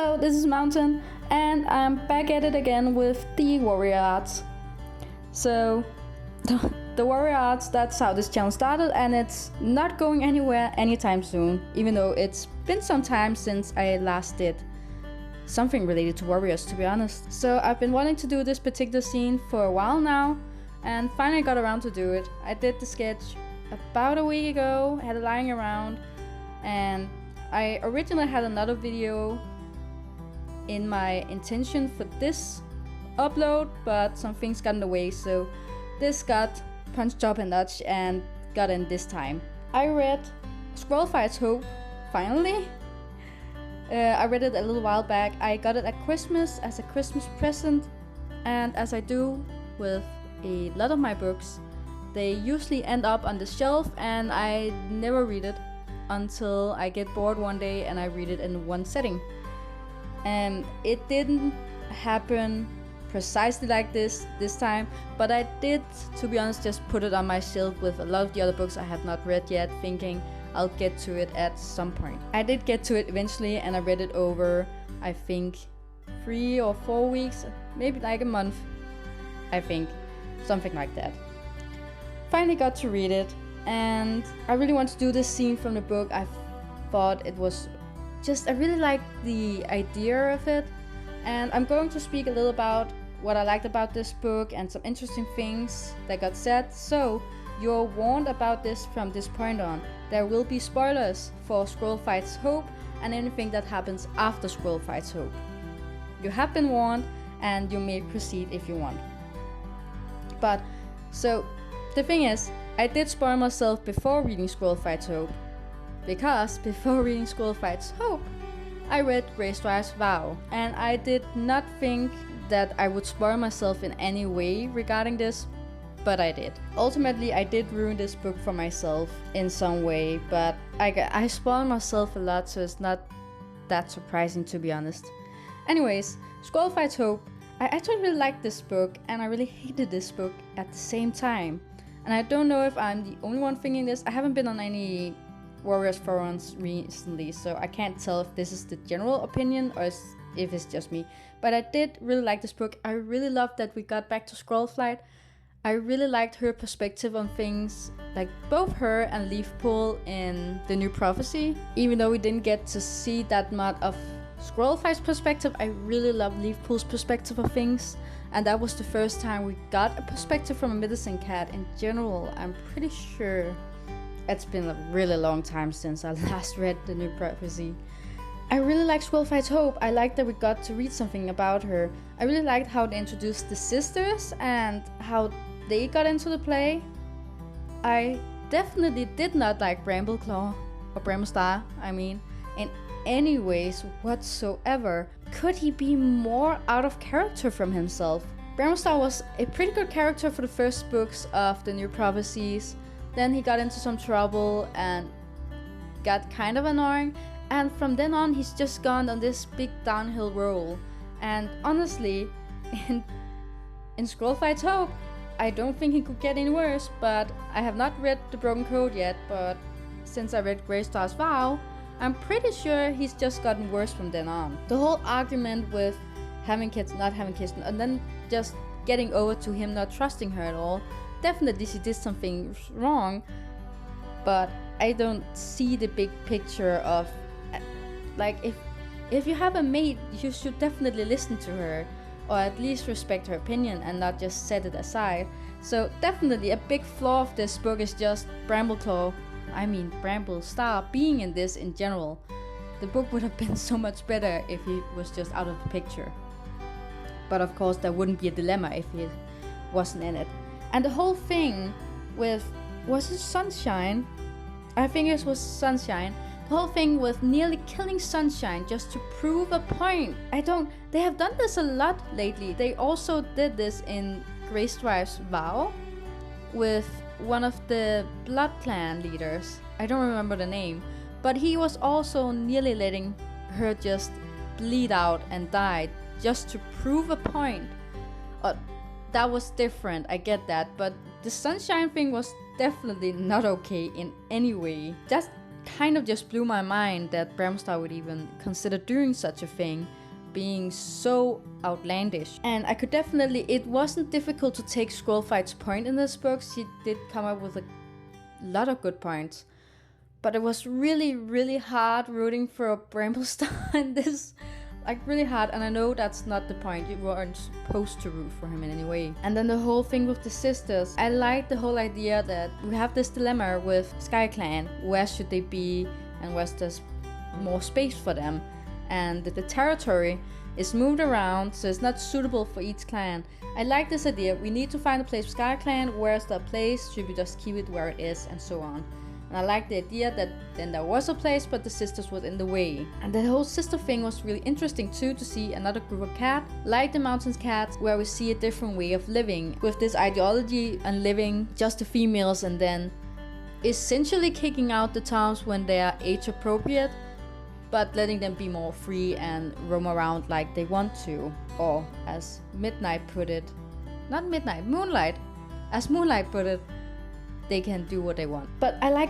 Hello, this is Mountain, and I'm back at it again with the warrior arts. So, the warrior arts, that's how this channel started, and it's not going anywhere anytime soon, even though it's been some time since I last did something related to warriors, to be honest. So I've been wanting to do this particular scene for a while now, and finally got around to do it. I did the sketch about a week ago, had it lying around, and I originally had another video in my intention for this upload, but some things got in the way, so this got punched up a notch and got in this time. I read Squirrel Fights Hope, finally. I read it a little while back. I got it at Christmas as a Christmas present, and as I do with a lot of my books, they usually end up on the shelf and I never read it until I get bored one day and I read it in one setting. And it didn't happen precisely like this time, but I did, to be honest, just put it on my shelf with a lot of the other books I have not read yet, thinking I'll get to it at some point. I did get to it eventually, and I read it over, I think, 3 or 4 weeks, maybe like a month, I think, something like that. Finally got to read it, and I really want to do this scene from the book. I thought it was I really liked the idea of it, and I'm going to speak a little about what I liked about this book and some interesting things that got said, so you're warned about this from this point on. There will be spoilers for Squirrel Fights Hope and anything that happens after Squirrel Fights Hope. You have been warned, and you may proceed if you want. But, so, the thing is, I did spoil myself before reading Squirrel Fights Hope, because before reading Squirrel Fights Hope, I read Greystripe's Vow, and I did not think that I would spoil myself in any way regarding this, but I did. Ultimately, I did ruin this book for myself in some way, but I spoiled myself a lot, so it's not that surprising, to be honest. Anyways, Squirrel Fights Hope, I actually really liked this book, and I really hated this book at the same time. And I don't know if I'm the only one thinking this. I haven't been on any Warriors forums recently, so I can't tell if this is the general opinion or if it's just me. But I did really like this book. I really loved that we got back to Scroll Flight. I really liked her perspective on things, like both her and Leafpool in The New Prophecy. Even though we didn't get to see that much of Squirrel Fight's perspective, I really loved Leafpool's perspective of things. And that was the first time we got a perspective from a medicine cat in general. I'm pretty sure it's been a really long time since I last read The New Prophecy. I really liked Squirrel Fights Hope. I liked that we got to read something about her. I really liked how they introduced the sisters and how they got into the play. I definitely did not like Brambleclaw, or Bramblestar, in any ways whatsoever. Could he be more out of character from himself? Bramblestar was a pretty good character for the first books of The New Prophecies. Then he got into some trouble and got kind of annoying, and from then on he's just gone on this big downhill roll. And honestly, in Squirrel Fights Hope, I don't think he could get any worse, but I have not read The Broken Code yet, but since I read Greystripe's Vow, I'm pretty sure he's just gotten worse from then on. The whole argument with having kids, not having kids, and then just getting over to him not trusting her at all, definitely she did something wrong, but I don't see the big picture of, like, if you have a mate, you should definitely listen to her, or at least respect her opinion and not just set it aside. So definitely a big flaw of this book is just Bramblestar being in this in general. The book would have been so much better if he was just out of the picture. But of course there wouldn't be a dilemma if he wasn't in it. And the whole thing with, was it Sunshine? I think it was Sunshine. The whole thing with nearly killing Sunshine just to prove a point. They have done this a lot lately. They also did this in Greystripe's Vow with one of the Blood Clan leaders. I don't remember the name, but he was also nearly letting her just bleed out and die just to prove a point. That was different, I get that, but the Sunshine thing was definitely not okay in any way. Just kind of just blew my mind that Bramstar would even consider doing such a thing, being so outlandish. And I could definitely, it wasn't difficult to take Scrollfight's point in this book. She did come up with a lot of good points, but it was really, really hard rooting for Bramblestar in this, like really hard. And I know that's not the point, you weren't supposed to root for him in any way. And then the whole thing with the sisters, I like the whole idea that we have this dilemma with Starclan, where should they be and where's there's more space for them, and that the territory is moved around so it's not suitable for each clan. I like this idea, we need to find a place for Starclan, where's the place, should we just keep it where it is, and so on. And I like the idea that then there was a place, but the sisters was in the way. And the whole sister thing was really interesting too, to see another group of cats, like the Mountains cats, where we see a different way of living, with this ideology and living just the females, and then essentially kicking out the Toms when they are age appropriate, but letting them be more free and roam around like they want to. Or as Midnight put it, not Midnight, Moonlight, as Moonlight put it, they can do what they want. But I like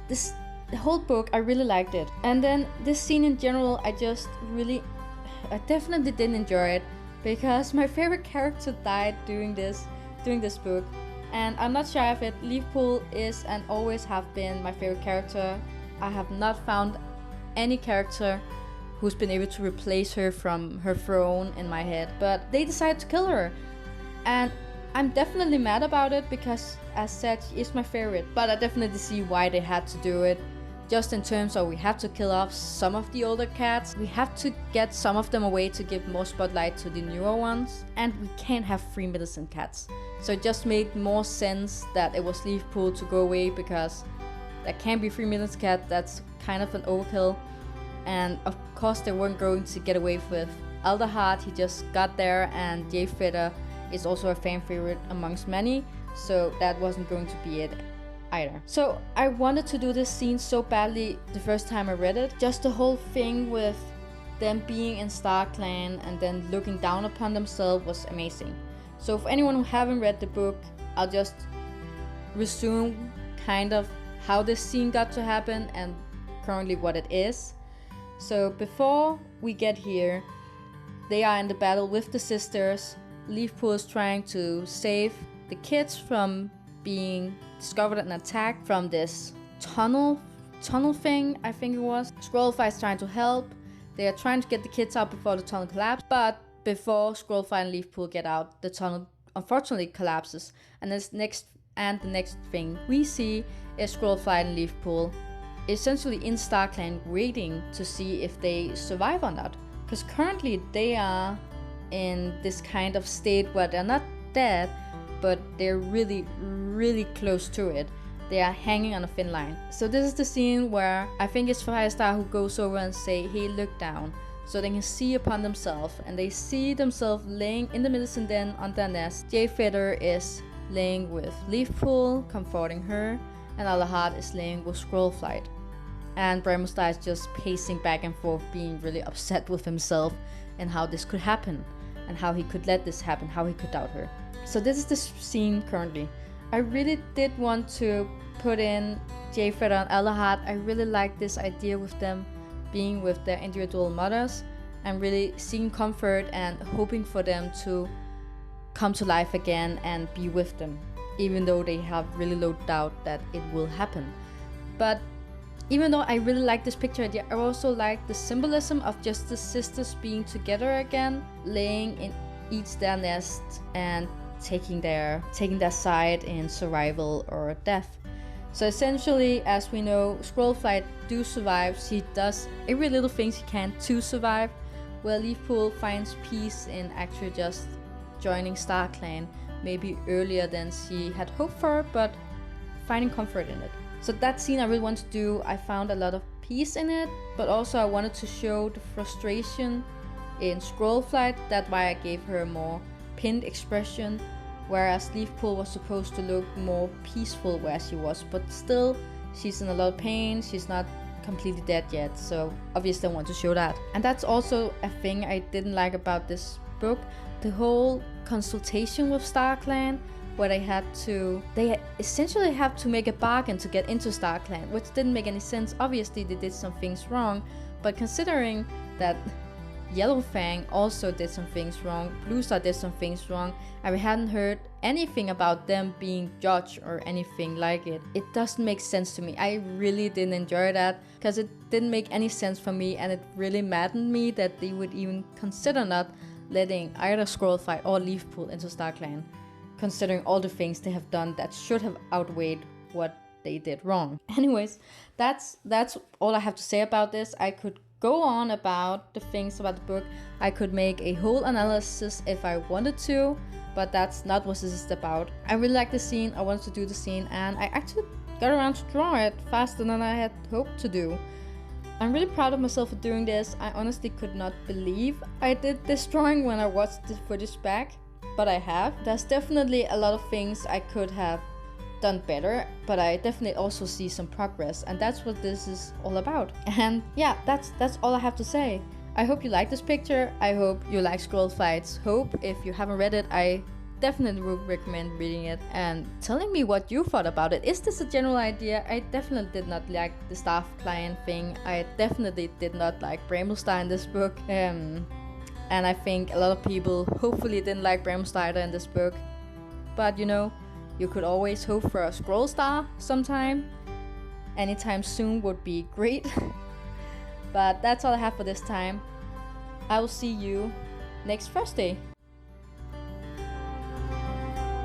this, the whole book, I really liked it. And then this scene in general, I definitely didn't enjoy it, because my favorite character died during this book. And I'm not shy of it, Leafpool is and always have been my favorite character. I have not found any character who's been able to replace her from her throne in my head, but they decided to kill her. And I'm definitely mad about it, because as said, she is my favorite, but I definitely see why they had to do it. Just in terms of, we have to kill off some of the older cats, we have to get some of them away to give more spotlight to the newer ones, and we can't have 3 medicine cats. So it just made more sense that it was Leafpool to go away, because there can't be 3 medicine cats, that's kind of an overkill. And of course they weren't going to get away with Elderheart, he just got there, and Jay Feather is also a fan favorite amongst many, so that wasn't going to be it either. So I wanted to do this scene so badly the first time I read it. Just the whole thing with them being in Starclan and then looking down upon themselves was amazing. So for anyone who haven't read the book, I'll just resume kind of how this scene got to happen and currently what it is. So before we get here, they are in the battle with the sisters. Leafpool is trying to save the kids from being discovered and attacked from this tunnel thing, I think it was. Scrollfight is trying to help. They are trying to get the kids out before the tunnel collapses, but before Scrollfight and Leafpool get out, the tunnel unfortunately collapses. And the next thing we see is Scrollfight and Leafpool essentially in Starclan waiting to see if they survive or not. Because currently they are in this kind of state where they're not dead, but they're really, really close to it. They are hanging on a thin line. So this is the scene where I think it's Firestar who goes over and say, hey, look down, so they can see upon themselves. And they see themselves laying in the medicine den on their nest. Jay Feather is laying with Leafpool, comforting her, and Allerheart is laying with Scrollflight. And Bramblestar is just pacing back and forth, being really upset with himself and how this could happen, and how he could let this happen, how he could doubt her. So this is the scene currently. I really did want to put in Jay Feather and Allerheart. I really like this idea with them being with their individual mothers and really seeking comfort and hoping for them to come to life again and be with them, even though they have really low doubt that it will happen. But even though I really like this picture idea, I also like the symbolism of just the sisters being together again, laying in each their nest and taking their side in survival or death. So essentially, as we know, Scrollflight do survive. She does every little thing she can to survive, where Leafpool finds peace in actually just joining Starclan, maybe earlier than she had hoped for, but finding comfort in it. So that scene I really wanted to do. I found a lot of peace in it, but also I wanted to show the frustration in Scrollflight. That's why I gave her a more pinned expression, whereas Leafpool was supposed to look more peaceful where she was, but still she's in a lot of pain. She's not completely dead yet, so obviously I want to show that. And that's also a thing I didn't like about this book, the whole consultation with Starclan, where they essentially have to make a bargain to get into Starclan, which didn't make any sense. Obviously they did some things wrong, but considering that Yellowfang also did some things wrong, Bluestar did some things wrong, and we hadn't heard anything about them being judged or anything like it. It doesn't make sense to me. I really didn't enjoy that, because it didn't make any sense for me, and it really maddened me that they would even consider not letting either Scrollfight or Leafpool into Starclan, considering all the things they have done that should have outweighed what they did wrong. Anyways, that's all I have to say about this. I could go on about the things about the book. I could make a whole analysis if I wanted to, but that's not what this is about. I really like the scene, I wanted to do the scene, and I actually got around to draw it faster than I had hoped to do. I'm really proud of myself for doing this. I honestly could not believe I did this drawing when I watched the footage back, but I have. There's definitely a lot of things I could have done better, but I definitely also see some progress, and that's what this is all about. And yeah, that's all I have to say. I hope you like this picture. I hope you like Scrollfight's Hope. If you haven't read it, I definitely would recommend reading it and telling me what you thought about it. Is this a general idea? I definitely did not like the staff client thing. I definitely did not like Bramblestar in this book, and I think a lot of people hopefully didn't like Bramblestar in this book. But you know, you could always hope for a Scrollstar sometime. Anytime soon would be great. But that's all I have for this time. I will see you next Thursday.